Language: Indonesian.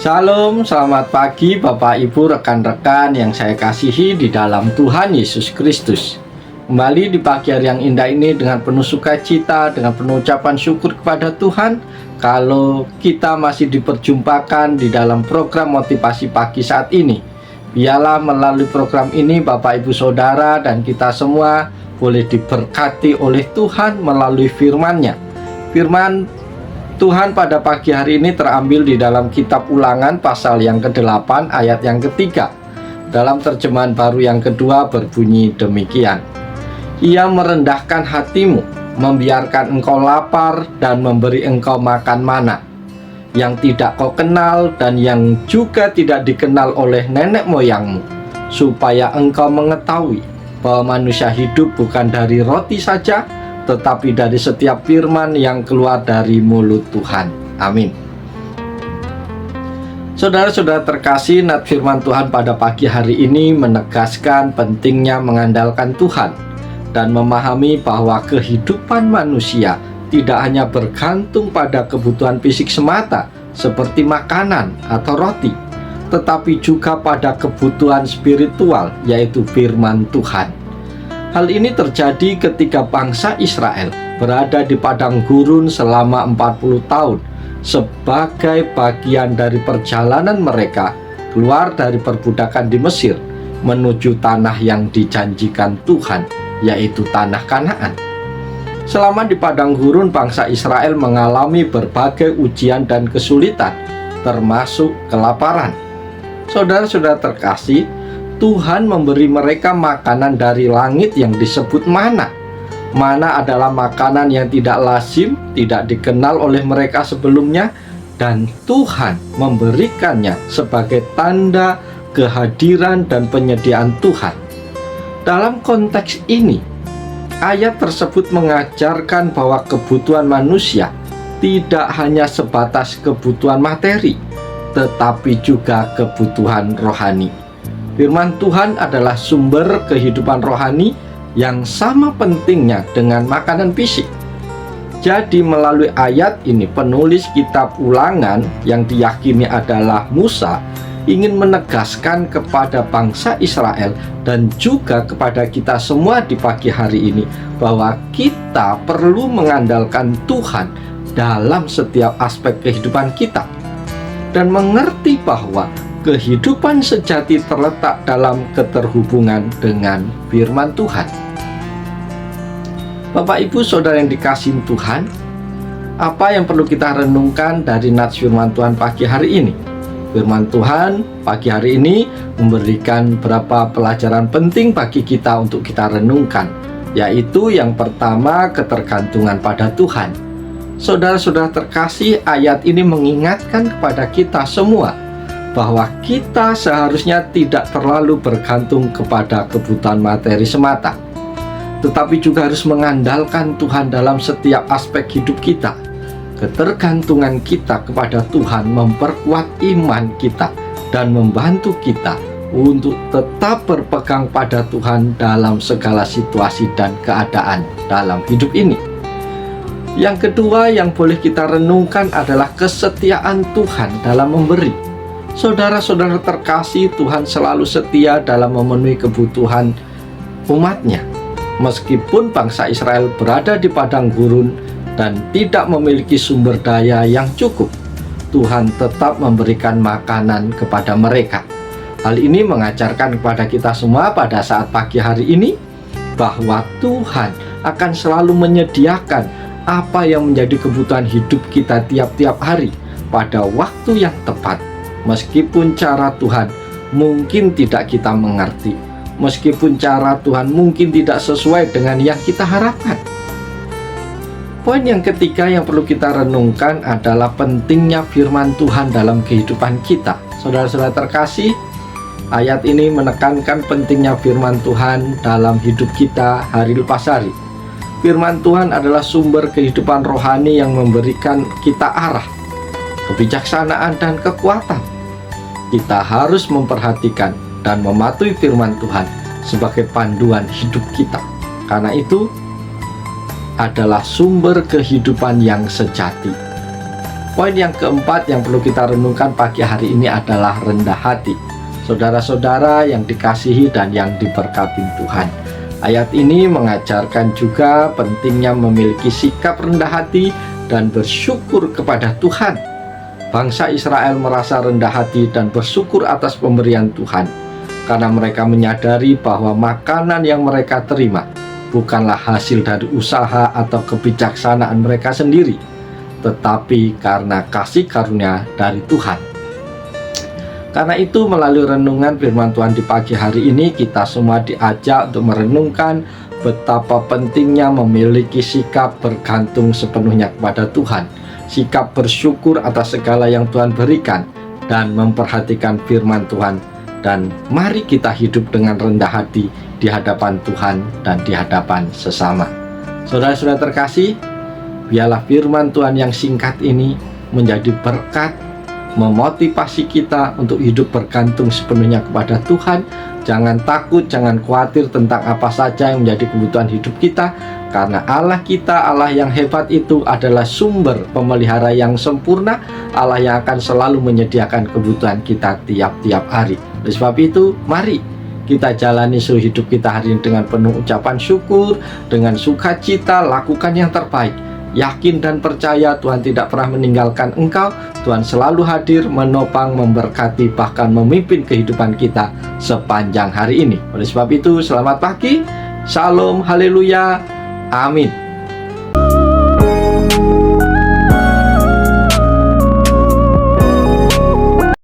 Shalom, selamat pagi Bapak Ibu rekan-rekan yang saya kasihi di dalam Tuhan Yesus Kristus. Kembali di pagi hari yang indah ini dengan penuh sukacita, dengan penuh ucapan syukur kepada Tuhan, kalau kita masih diperjumpakan di dalam program motivasi pagi saat ini. Biarlah melalui program ini Bapak Ibu Saudara dan kita semua boleh diberkati oleh Tuhan melalui firman-Nya. Firman Tuhan pada pagi hari ini terambil di dalam kitab Ulangan pasal yang ke-8 ayat yang ketiga. Dalam terjemahan baru yang kedua berbunyi demikian. Ia merendahkan hatimu, membiarkan engkau lapar dan memberi engkau makan mana, yang tidak kau kenal dan yang juga tidak dikenal oleh nenek moyangmu, supaya engkau mengetahui bahwa manusia hidup bukan dari roti saja, tetapi dari setiap firman yang keluar dari mulut Tuhan. Amin. Saudara-saudara terkasih, nat firman Tuhan pada pagi hari ini menegaskan pentingnya mengandalkan Tuhan dan memahami bahwa kehidupan manusia tidak hanya bergantung pada kebutuhan fisik semata seperti makanan atau roti, tetapi juga pada kebutuhan spiritual, yaitu firman Tuhan. Hal ini terjadi ketika bangsa Israel berada di padang gurun selama 40 tahun sebagai bagian dari perjalanan mereka keluar dari perbudakan di Mesir menuju tanah yang dijanjikan Tuhan, yaitu tanah Kanaan. Selama di padang gurun, bangsa Israel mengalami berbagai ujian dan kesulitan, termasuk kelaparan. Saudara-saudara terkasih, Tuhan memberi mereka makanan dari langit yang disebut mana. Mana adalah makanan yang tidak lazim, tidak dikenal oleh mereka sebelumnya, dan Tuhan memberikannya sebagai tanda kehadiran dan penyediaan Tuhan. Dalam konteks ini, ayat tersebut mengajarkan bahwa kebutuhan manusia tidak hanya sebatas kebutuhan materi, tetapi juga kebutuhan rohani. Firman Tuhan adalah sumber kehidupan rohani yang sama pentingnya dengan makanan fisik. Jadi melalui ayat ini penulis kitab Ulangan yang diyakini adalah Musa ingin menegaskan kepada bangsa Israel dan juga kepada kita semua di pagi hari ini bahwa kita perlu mengandalkan Tuhan dalam setiap aspek kehidupan kita dan mengerti bahwa kehidupan sejati terletak dalam keterhubungan dengan firman Tuhan. Bapak Ibu Saudara yang dikasihi Tuhan, apa yang perlu kita renungkan dari nats firman Tuhan pagi hari ini? Firman Tuhan pagi hari ini memberikan beberapa pelajaran penting bagi kita untuk kita renungkan, yaitu yang pertama, ketergantungan pada Tuhan. Saudara-saudara terkasih, ayat ini mengingatkan kepada kita semua bahwa kita seharusnya tidak terlalu bergantung kepada kebutuhan materi semata, tetapi juga harus mengandalkan Tuhan dalam setiap aspek hidup kita. Ketergantungan kita kepada Tuhan memperkuat iman kita dan membantu kita untuk tetap berpegang pada Tuhan dalam segala situasi dan keadaan dalam hidup ini. Yang kedua yang boleh kita renungkan adalah kesetiaan Tuhan dalam memberi. Saudara-saudara terkasih, Tuhan selalu setia dalam memenuhi kebutuhan umatnya. Meskipun bangsa Israel berada di padang gurun dan tidak memiliki sumber daya yang cukup, Tuhan tetap memberikan makanan kepada mereka. Hal ini mengajarkan kepada kita semua pada saat pagi hari ini bahwa Tuhan akan selalu menyediakan apa yang menjadi kebutuhan hidup kita tiap-tiap hari pada waktu yang tepat. Meskipun cara Tuhan mungkin tidak kita mengerti, meskipun cara Tuhan mungkin tidak sesuai dengan yang kita harapkan. Poin yang ketiga yang perlu kita renungkan adalah pentingnya firman Tuhan dalam kehidupan kita. Saudara-saudara terkasih, ayat ini menekankan pentingnya firman Tuhan dalam hidup kita hari lepas hari. Firman Tuhan adalah sumber kehidupan rohani yang memberikan kita arah, kebijaksanaan, dan kekuatan. Kita harus memperhatikan dan mematuhi firman Tuhan sebagai panduan hidup kita. Karena itu adalah sumber kehidupan yang sejati. Poin yang keempat yang perlu kita renungkan pagi hari ini adalah rendah hati. Saudara-saudara yang dikasihi dan yang diberkati Tuhan, ayat ini mengajarkan juga pentingnya memiliki sikap rendah hati dan bersyukur kepada Tuhan. Bangsa Israel merasa rendah hati dan bersyukur atas pemberian Tuhan, karena mereka menyadari bahwa makanan yang mereka terima bukanlah hasil dari usaha atau kebijaksanaan mereka sendiri, tetapi karena kasih karunia dari Tuhan. Karena itu, melalui renungan firman Tuhan di pagi hari ini, kita semua diajak untuk merenungkan betapa pentingnya memiliki sikap bergantung sepenuhnya kepada Tuhan, sikap bersyukur atas segala yang Tuhan berikan, dan memperhatikan firman Tuhan. Dan mari kita hidup dengan rendah hati di hadapan Tuhan dan di hadapan sesama. Saudara-saudara terkasih, biarlah firman Tuhan yang singkat ini menjadi berkat, memotivasi kita untuk hidup bergantung sepenuhnya kepada Tuhan. Jangan takut, jangan khawatir tentang apa saja yang menjadi kebutuhan hidup kita, karena Allah kita, Allah yang hebat itu adalah sumber pemelihara yang sempurna, Allah yang akan selalu menyediakan kebutuhan kita tiap-tiap hari. Oleh sebab itu, mari kita jalani seluruh hidup kita hari ini dengan penuh ucapan syukur, dengan sukacita, lakukan yang terbaik. Yakin dan percaya Tuhan tidak pernah meninggalkan engkau. Tuhan selalu hadir, menopang, memberkati, bahkan memimpin kehidupan kita sepanjang hari ini. Oleh sebab itu, selamat pagi, shalom, haleluya, amin.